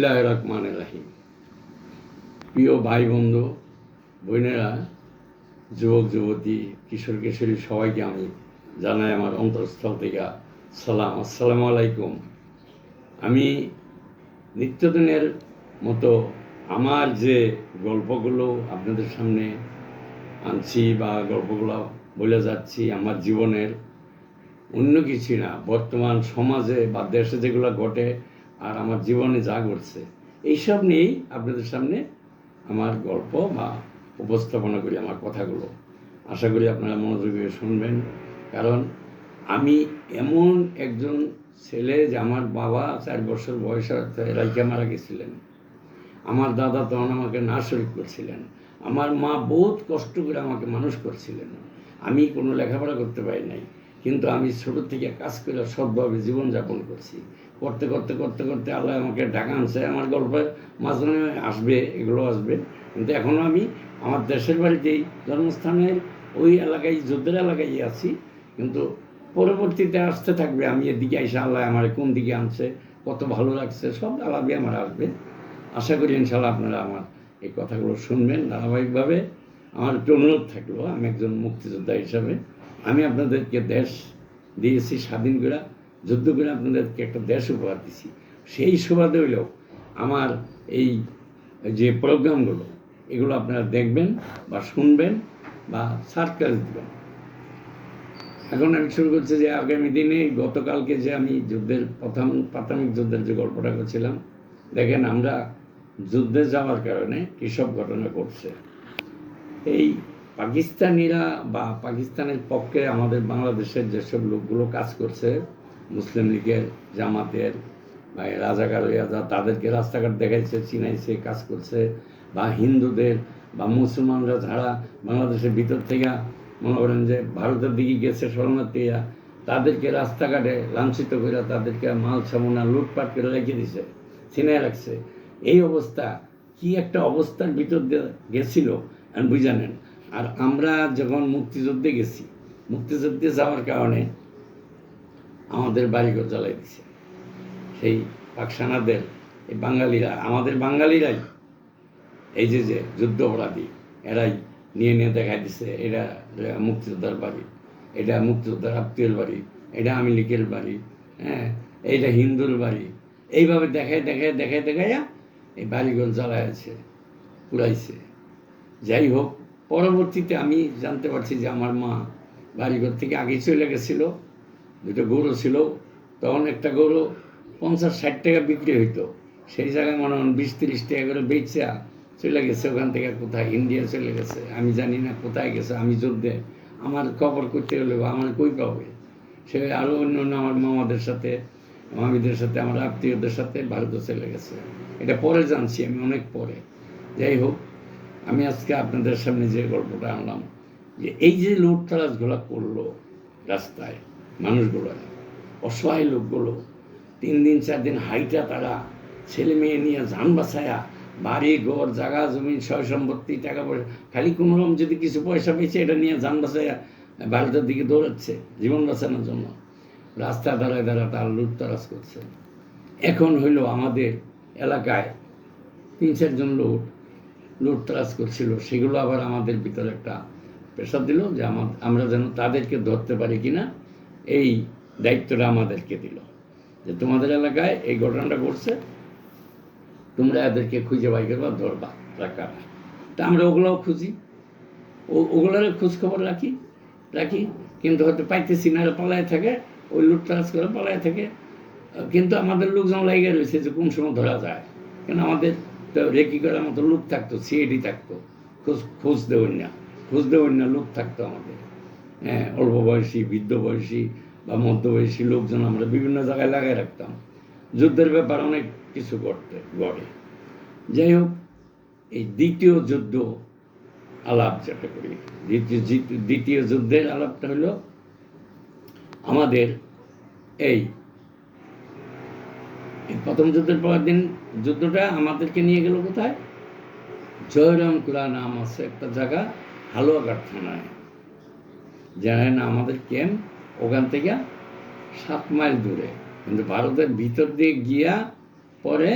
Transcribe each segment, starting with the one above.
বিসমিল্লাহির রহমানির রহিম। প্রিয় ভাই বন্ধু, বোনেরা, যুবক যুবতী, কিশোর কিশোরী সবাইকে আমি জানাই আমার অন্তঃস্থল থেকে সালাম। আসসালামু আলাইকুম। আমি নিত্যদিনের মতো আমার যে গল্পগুলো আপনাদের সামনে আনছি বা গল্পগুলো বলে যাচ্ছি, আমার জীবনের অন্য কিছু না, বর্তমান সমাজে বা দেশে যেগুলো ঘটে আর আমার জীবনে যা ঘটছে এইসব নিয়েই আপনাদের সামনে আমার গল্প বা উপস্থাপনা করি, আমার কথাগুলো। আশা করি আপনারা মনোযোগ দিয়ে শুনবেন, কারণ আমি এমন একজন ছেলে যে আমার বাবা 4 বছর বয়সে রাইকা মারা গেছিলেন। আমার দাদা তখন আমাকে না শরীর করছিলেন। আমার মা বহুত কষ্ট করে আমাকে মানুষ করছিলেন। আমি কোনো লেখাপড়া করতে পারি নাই, কিন্তু আমি ছোটো থেকে কাজ করে সৎভাবে জীবনযাপন করছি। করতে করতে করতে করতে আল্লাহ আমাকে ঢাকা আনছে। আমার গল্পের মাঝখানে আসবে, এগুলো আসবে, কিন্তু এখনও আমি আমার দেশের বাড়িতেই জন্মস্থানের ওই এলাকায়, যুদ্ধের এলাকায় আছি। কিন্তু পরবর্তীতে আসতে থাকবে, আমি এদিকে এসে আল্লাহ আমার কোন দিকে আনছে, কত ভালো লাগছে, সব আলাদা আমার আসবে। আশা করি ইনশাল্লাহ আপনারা আমার এই কথাগুলো শুনবেন ধারাবাহিকভাবে। আমার একটু অনুরোধ থাকলো, আমি একজন মুক্তিযোদ্ধা হিসাবে আমি আপনাদেরকে দেশ দিয়েছি, স্বাধীন করে যুদ্ধ করে আপনাদেরকে একটা দেশ উপহার দিছি। সেই সুবাদে হইলেও আমার এই যে প্রোগ্রামগুলো, এগুলো আপনারা দেখবেন বা শুনবেন বা সার্কেল দেবেন। এখন আমি শুরু করছি যে আগামী দিনে গতকালকে যে আমি যুদ্ধের প্রাথমিক যুদ্ধের যে গল্পটা করছিলাম, দেখেন আমরা যুদ্ধে যাওয়ার কারণে কীসব ঘটনা ঘটছে। এই পাকিস্তানিরা বা পাকিস্তানের পক্ষে আমাদের বাংলাদেশের যেসব লোকগুলো কাজ করছে, মুসলিম লীগের, জামাতের বা রাজাকার হইয়া যা, তাদেরকে রাস্তাঘাট দেখাইছে, চিনাইছে, কাজ করছে, বা হিন্দুদের বা মুসলমানরা যারা বাংলাদেশের ভিতর থেকে মনে করেন যে ভারতের দিকে গেছে শরণার্থীরা, তাদেরকে রাস্তাঘাটে লাঞ্ছিত করে তাদেরকে মাল সামনা লুটপাট করে রেখে দিছে, চিনাই রাখছে। এই অবস্থা, কি একটা অবস্থার ভিতর দিয়ে গেছিল বুঝে নেন। আর আমরা যখন মুক্তিযুদ্ধে গেছি, মুক্তিযুদ্ধে যাওয়ার কারণে আমাদের বাড়িঘর জ্বালাই দিছে সেই পাকসানাদের, এই বাঙালিরা, আমাদের বাঙালিরাই, এই যে যে যুদ্ধ অপরাধী, এরাই নিয়ে নিয়ে দেখাই দিছে এটা মুক্তিযোদ্ধার বাড়ি, এটা মুক্তিযোদ্ধার আত্মীয়ের বাড়ি, এটা আওয়ামী লীগের বাড়ি, হ্যাঁ, এইটা হিন্দুর বাড়ি। এইভাবে দেখায় দেখায় দেখায় দেখাইয়া এই বাড়িঘর জ্বালাইছে, পুরাইছে। যাই হোক, পরবর্তীতে আমি জানতে পারছি যে আমার মা বাড়িঘর থেকে আগে চলে গেছিলো। দুটো গরু ছিল, তখন একটা গরু 50-60 টাকা বিক্রি হইতো, সেই জায়গায় মনে হয় 20-30 টাকা করে বেচা চলে গেছে ওখান থেকে। কোথায় ইন্ডিয়া চলে গেছে, আমি জানি না কোথায় গেছে। আমি যুদ্ধে আমার খবর করতে গেলে আমার কই পাবে, সে আরও অন্য অন্য আমার মামাদের সাথে, মামিদের সাথে, আমার আত্মীয়দের সাথে ভারতে চলে গেছে। এটা পরে জানছি আমি, অনেক পরে। যাই হোক, আমি আজকে আপনাদের সামনে যে গল্পটা আনলাম, যে এই যে লুটতরাজগুলো করলো রাস্তায়, মানুষগুলো, অসহায় লোকগুলো 3 দিন 4 দিন হাইটা তারা ছেলে মেয়ে নিয়ে যান বাঁচায়া, বাড়ি ঘর জায়গা জমি সয় সম্পত্তি টাকা পয়সা, খালি কোনোরকম যদি কিছু পয়সা পেয়েছে এটা নিয়ে যান বাঁচায়া ভারতের দিকে দৌড়াচ্ছে জীবন বাঁচানোর জন্য। রাস্তা দাঁড়ায় দাঁড়া তার লুটতরাজ করছে। এখন হইল আমাদের এলাকায় 3-4 জন লোক লুটতরাজ করছিল, সেগুলো আবার আমাদের ভিতরে একটা প্রেশার দিল যে আমরা যেন তাদেরকে ধরতে পারি কিনা, এই দায়িত্বটা আমাদেরকে দিল যে তোমাদের এলাকায় এই ঘটনাটা ঘটছে, তোমরা এদেরকে খুঁজে বাই করবা, ধরবা রাখা। তা আমরা ওগুলোও খুঁজি, ওগুলোর খোঁজ খবর রাখি, কিন্তু হয়তো পাইতেছি না, পালায় থাকে, ওই লুটতরাজ করে পালায় থাকে। কিন্তু আমাদের লোকজন লাইগে রয়েছে যে কোন সময় ধরা যায়, কেন আমাদের তো রেকি করার মতো লোক থাকতো, সিআইডি থাকতো, খোঁজ দেওয়ার না লোক থাকতো আমাদের। হ্যাঁ, অল্প বয়সী, বৃদ্ধ বয়সী বা মধ্যবয়সী লোকজন আমরা বিভিন্ন জায়গায় লাগাই রাখতাম। যুদ্ধের ব্যাপার অনেক কিছু গড়ে। যাই হোক, এই দ্বিতীয় যুদ্ধ আলাপ যেটা করি, দ্বিতীয় যুদ্ধের আলাপটা হলো আমাদের এই প্রথম যুদ্ধের পরের দিন যুদ্ধটা আমাদেরকে নিয়ে গেল কোথায়, জয়রামকুড়া নাম আছে একটা জায়গা, হালুয়াঘাট থানায়, জানেন না আমাদের ক্যাম্প, ওখান থেকে 7 মাইল দূরে, কিন্তু ভারতের ভিতর দিয়ে গিয়া পরে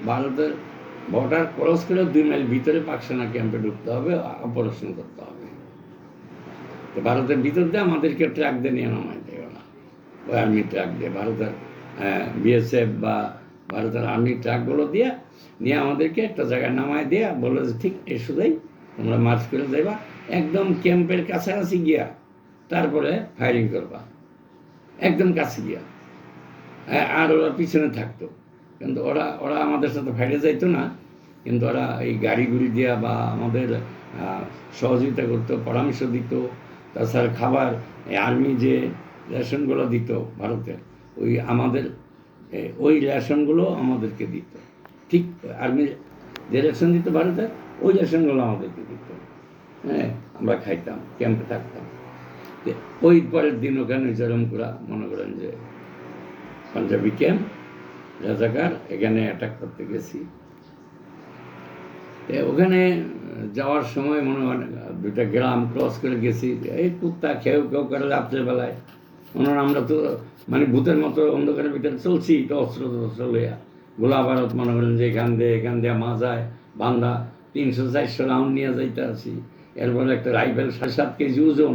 ভারতের বর্ডার ক্রস করে 2 মাইল ভিতরে পাকসেনা ক্যাম্পে ঢুকতে হবে, অপারেশন করতে হবে। তো ভারতের ভিতর দিয়ে আমাদেরকে ট্রাক দিয়ে নিয়ে নামাই দেয় ওরা, ওই আর্মি ট্রাক দিয়ে, ভারতের বিএসএফ বা ভারতের আর্মি ট্রাকগুলো দিয়ে নিয়ে আমাদেরকে একটা জায়গায় নামায় দিয়ে বললো যে ঠিক এই শুধুই তোমরা মার্চ করে দেবা, একদম ক্যাম্পের কাছাকাছি গিয়া তারপরে ফায়ারিং করবা, একদম কাছে গিয়া। আর ওরা পিছনে থাকতো, কিন্তু ওরা ওরা আমাদের সাথে ফাইটে যাইতো না, কিন্তু ওরা এই গাড়িগুড়ি দিয়া বা আমাদের সহযোগিতা করতো, পরামর্শ দিত। তাছাড়া খাবার, এই আর্মি যে রেশনগুলো দিত ভারতের, ওই আমাদের ওই রেশনগুলো আমাদেরকে দিত। ঠিক আর্মি যে রেশন দিত ভারতের, ওই রেশনগুলো আমাদেরকে দিত। হ্যাঁ, আমরা খাইতাম, ক্যাম্পে থাকতাম। ওই পরের দিন ওখানে জরমপুরা, মনে করেন যে পাঞ্জাবি ক্যাম্প, রাজাকার, এখানে অ্যাটাক করতে গেছি। ওখানে যাওয়ার সময় মনে হয় 2টা গ্রাম ক্রস করে গেছি, এই কুত্তা খেউ কেউ করে রাত্রেবেলায়। মনে হয় আমরা তো মানে ভূতের মতো অন্ধকারের ভিতরে চলছি, তো অস্ত্র টস্ত্র লইয়া, গোলা ভারত মনে করেন যে এখান দিয়ে মাজায় বান্ধা 300-400 রাউন্ড নিয়ে যাইতে আছি। এরপরে একটা রাইফেল 7.5 কেজি ওজন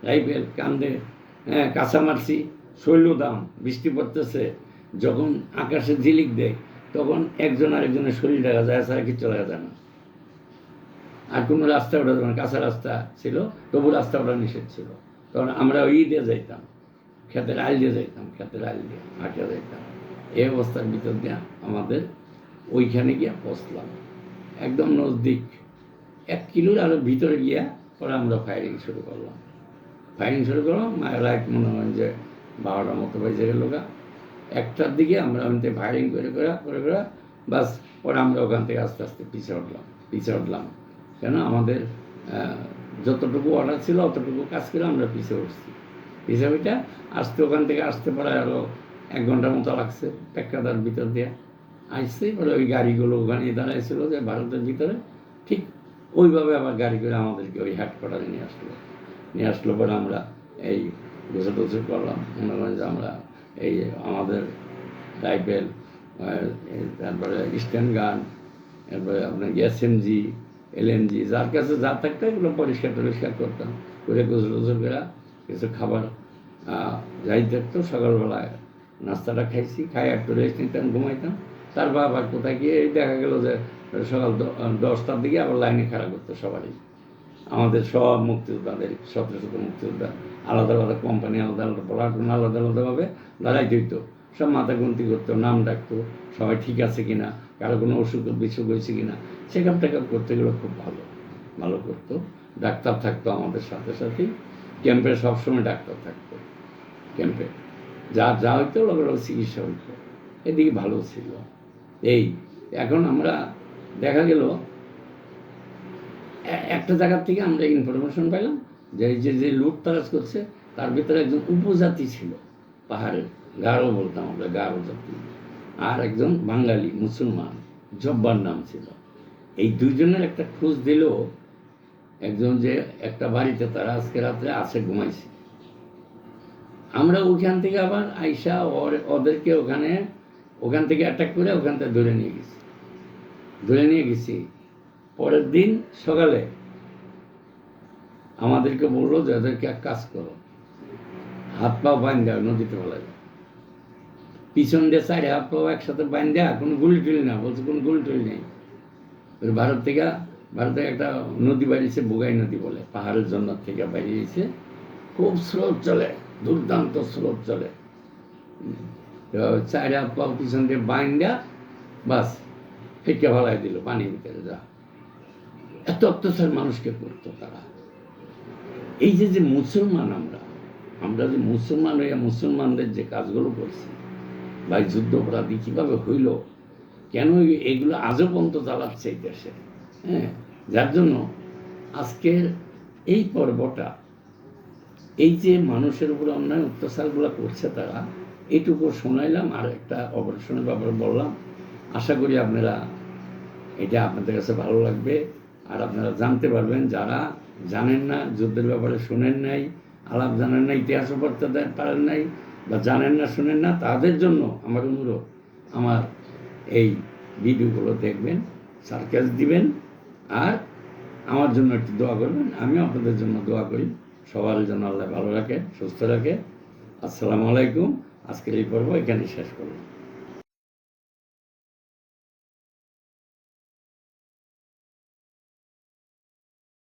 রাইফেল কান্দে, হ্যাঁ, কাঁচা মারছি, শৈল দাম, বৃষ্টি পড়তেছে, যখন আকাশে ঝিলিক দেয় তখন একজন আরেকজনের শরীর দেখা যায়, ছাড়া কিচ্ছু দেখা যায় না। আর কোনো রাস্তা ওঠা যাবে না, কাঁচা রাস্তা ছিল, তবু রাস্তা ওঠা নিষেধ ছিল। তখন আমরা ওই দিয়ে যাইতাম, ক্ষেতের আইল দিয়ে যাইতাম, ক্ষেতের আইল দিয়ে হাঁটে যাইতাম। এই অবস্থার ভিতর দিয়ে আমাদের ওইখানে গিয়া পৌঁছলাম, একদম নজদিক 1 কিলোর আরও ভিতরে গিয়া পরে আমরা ফায়ারিং শুরু করলাম। রাত মনে হয় যে 12টার মতো বেজে গেল গা। 1টার দিকে আমরা ওখান থেকে ফায়ারিং করে বাস, পরে আমরা ওখান থেকে আস্তে আস্তে পিছিয়ে উঠলাম। কেন আমাদের যতটুকু অর্ডার ছিল অতটুকু কাজ করে আমরা পিছিয়ে উঠছি। ওইটা ওখান থেকে আসতে পারে আরও 1 ঘন্টার মতো লাগছে, পেক্কাদার ভিতর দিয়ে আসছে। পরে ওই গাড়িগুলো ওখানে দাঁড়াইছিল যে ভারতের ভিতরে, ঠিক ওইভাবে আবার গাড়ি করে আমাদেরকে ওই হেডকোয়ার্টারে নিয়ে আসলো। পরে আমরা এই গোছাটোছা করলাম, মনে করেন যে আমরা এই আমাদের রাইফেল, তারপরে স্ট্যান্ড গান, এরপরে আপনার SMG, LMG, যার কাছে যা থাকতো এগুলো পরিষ্কার করতাম, করে গোছল করে কিছু খাবার যাই থাকতো। সকালবেলায় নাস্তাটা খাইছি, খাই একটু রেস্ট নিতাম, ঘুমাইতাম। তারপর আবার কোথায় গিয়ে দেখা গেল যে সকাল 10টার দিকে আবার লাইনে খাড়া করতো সবারই, আমাদের সব মুক্তিযোদ্ধাদের, শত মুক্তিযোদ্ধা, আলাদা আলাদা কোম্পানি, আলাদা আলাদা প্লাটুন, আলাদাভাবে দাঁড়াইতে হইতো। সব মাথা গুনতি করতো, নাম ডাকতো, সবাই ঠিক আছে কিনা, কারো কোনো অসুখ বিসুখ হয়েছে কিনা, চেকআপ টেকআপ করতে গেলে খুব ভালো করতো। ডাক্তার থাকতো আমাদের সাথেই, ক্যাম্পে সবসময় ডাক্তার থাকতো। ক্যাম্পে যা হইতো লোকের চিকিৎসা হইতো, এদিকে ভালো ছিল। এই এখন আমরা দেখা গেল একটা জায়গার থেকে আমরা ইনফরমেশন পেলাম যে যে লুটতরাজ করছে তার ভিতরে একজন উপজাতি ছিল, পাহাড়ের গারো বলতাম আমরা, গারো জাতি, আর একজন বাঙালি মুসলমান, জব্বার নাম ছিল। এই দুইজনের একটা খোঁজ দিল একজন, যে একটা বাড়িতে তারা আজকে রাত্রে আছে, ঘুমাইছে। আমরা ওইখান থেকে আবার আইসা ওদেরকে ওখান থেকে অ্যাটাক করে ওখান থেকে ধরে নিয়ে গেছি। পরের দিন সকালে আমাদেরকে বললো যে এদেরকে এক কাজ করো, হাত পা বাইন দেওয়া, নদীতে ফেলা যায়, পিছন দিয়ে 4 হাত পা একসাথে বাইন দেওয়া, কোনো গুলি টুলি না, বলছে কোনো গুলি টুলি নেই। ওই ভারত থেকে একটা নদী বাড়িয়েছে, বুগাই নদী বলে, পাহাড়ের জন্য থেকে বাড়িয়েছে, খুব স্রোত চলে, দুর্দান্ত স্রোত চলে। 4 হাত পা পিছন দিয়ে বাইন দেওয়া, বাস ফেঁকে ফেলাই দিল পানির ভিতরে। যা এত অত্যাচার মানুষকে করতো তারা। এই যে মুসলমান, আমরা যে মুসলমান হইয়া মুসলমানদের যে কাজগুলো করছি, ভাই যুদ্ধ অপরাধী কীভাবে হইল, কেন এগুলো আজও পর্যন্ত চালাচ্ছে এই দেশে। হ্যাঁ, যার জন্য আজকের এই পর্বটা, এই যে মানুষের উপরে অন্যায় অত্যাচারগুলো করছে তারা, এইটুকু শোনাইলাম। আর একটা অপারেশনের ব্যাপারে বললাম, আশা করি আপনারা এটা আপনাদের কাছে ভালো লাগবে। আর আপনারা জানতে পারবেন, যারা জানেন না, যুদ্ধের ব্যাপারে শোনেন নাই, আলাপ জানেন না, ইতিহাসও পড়তে পারেন নাই, বা জানেন না, শোনেন না, তাদের জন্য আমার অনুরোধ, আমার এই ভিডিওগুলো দেখবেন, সার্কাস দিবেন, আর আমার জন্য একটু দোয়া করবেন। আমিও আপনাদের জন্য দোয়া করি, সবার জন্য আল্লাহ ভালো রাখে, সুস্থ রাখে। আসসালামু আলাইকুম। আজকের এই পর্ব এখানেই শেষ করলাম।